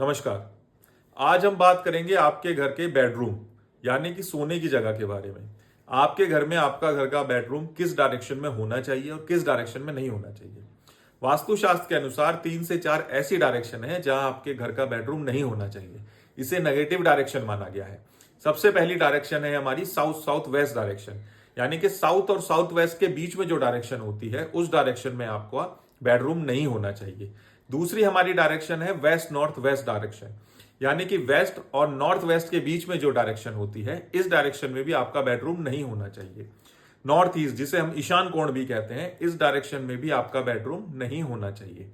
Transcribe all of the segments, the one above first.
नमस्कार। आज हम बात करेंगे आपके घर के बेडरूम यानी कि सोने की जगह के बारे में। आपके घर में आपका घर का बेडरूम किस डायरेक्शन में होना चाहिए और किस डायरेक्शन में नहीं होना चाहिए। वास्तुशास्त्र के अनुसार 3 से 4 ऐसी डायरेक्शन है जहां आपके घर का बेडरूम नहीं होना चाहिए। इसे नेगेटिव डायरेक्शन माना गया है। सबसे पहली डायरेक्शन है हमारी साउथ साउथ वेस्ट डायरेक्शन, यानी कि साउथ और साउथ वेस्ट के बीच में जो डायरेक्शन होती है उस डायरेक्शन में आपको बेडरूम नहीं होना चाहिए। दूसरी हमारी डायरेक्शन है वेस्ट नॉर्थ वेस्ट डायरेक्शन, यानी कि वेस्ट और नॉर्थ वेस्ट के बीच में जो डायरेक्शन होती है इस डायरेक्शन में भी आपका बेडरूम नहीं होना चाहिए। नॉर्थ ईस्ट, जिसे हम ईशान कोण भी कहते हैं, इस डायरेक्शन में भी आपका बेडरूम नहीं होना चाहिए।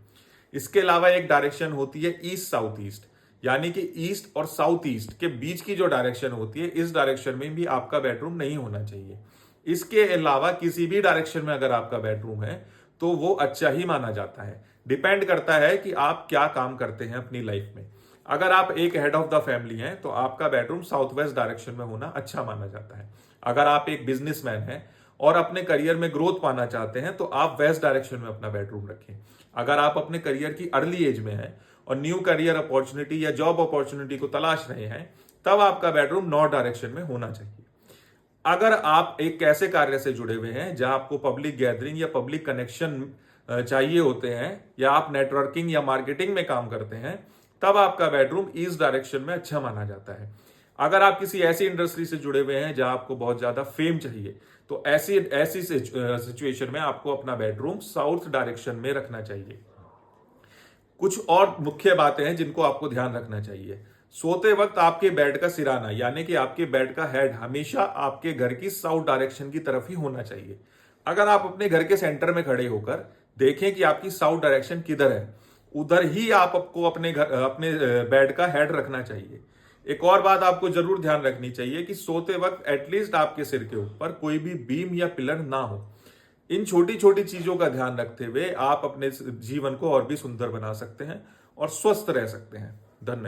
इसके अलावा एक डायरेक्शन होती है ईस्ट साउथ ईस्ट, यानी कि ईस्ट और साउथ ईस्ट के बीच की जो डायरेक्शन होती है इस डायरेक्शन में भी आपका बेडरूम नहीं होना चाहिए। इसके अलावा किसी भी डायरेक्शन में अगर आपका बेडरूम है तो वो अच्छा ही माना जाता है। डिपेंड करता है कि आप क्या काम करते हैं अपनी लाइफ में। अगर आप एक हेड ऑफ द फैमिली हैं तो आपका बेडरूम साउथ वेस्ट डायरेक्शन में होना अच्छा माना जाता है। अगर आप एक बिजनेसमैन हैं और अपने करियर में ग्रोथ पाना चाहते हैं तो आप वेस्ट डायरेक्शन में अपना बेडरूम रखें। अगर आप अपने करियर की अर्ली एज में हैं और न्यू करियर अपॉर्चुनिटी या जॉब अपॉर्चुनिटी को तलाश रहे हैं तब आपका बेडरूम नॉर्थ डायरेक्शन में होना चाहिए। अगर आप एक ऐसे कार्य से जुड़े हुए हैं जहां आपको पब्लिक गैदरिंग या पब्लिक कनेक्शन चाहिए होते हैं या आप नेटवर्किंग या मार्केटिंग में काम करते हैं तब आपका बेडरूम ईस्ट डायरेक्शन में अच्छा माना जाता है। अगर आप किसी ऐसी इंडस्ट्री से जुड़े हुए हैं जहां आपको बहुत ज्यादा फेम चाहिए तो ऐसी ऐसी सिचुएशन में आपको अपना बेडरूम साउथ डायरेक्शन में रखना चाहिए। कुछ और मुख्य बातें हैं जिनको आपको ध्यान रखना चाहिए। सोते वक्त आपके बेड का सिराना यानी कि आपके बेड का हेड हमेशा आपके घर की साउथ डायरेक्शन की तरफ ही होना चाहिए। अगर आप अपने घर के सेंटर में खड़े होकर देखें कि आपकी साउथ डायरेक्शन किधर है, उधर ही आपको अपने बेड का हेड रखना चाहिए। एक और बात आपको जरूर ध्यान रखनी चाहिए कि सोते वक्त एटलीस्ट आपके सिर के ऊपर कोई भी बीम या पिलर ना हो। इन छोटी छोटी चीजों का ध्यान रखते हुए आप अपने जीवन को और भी सुंदर बना सकते हैं और स्वस्थ रह सकते हैं। धन्यवाद।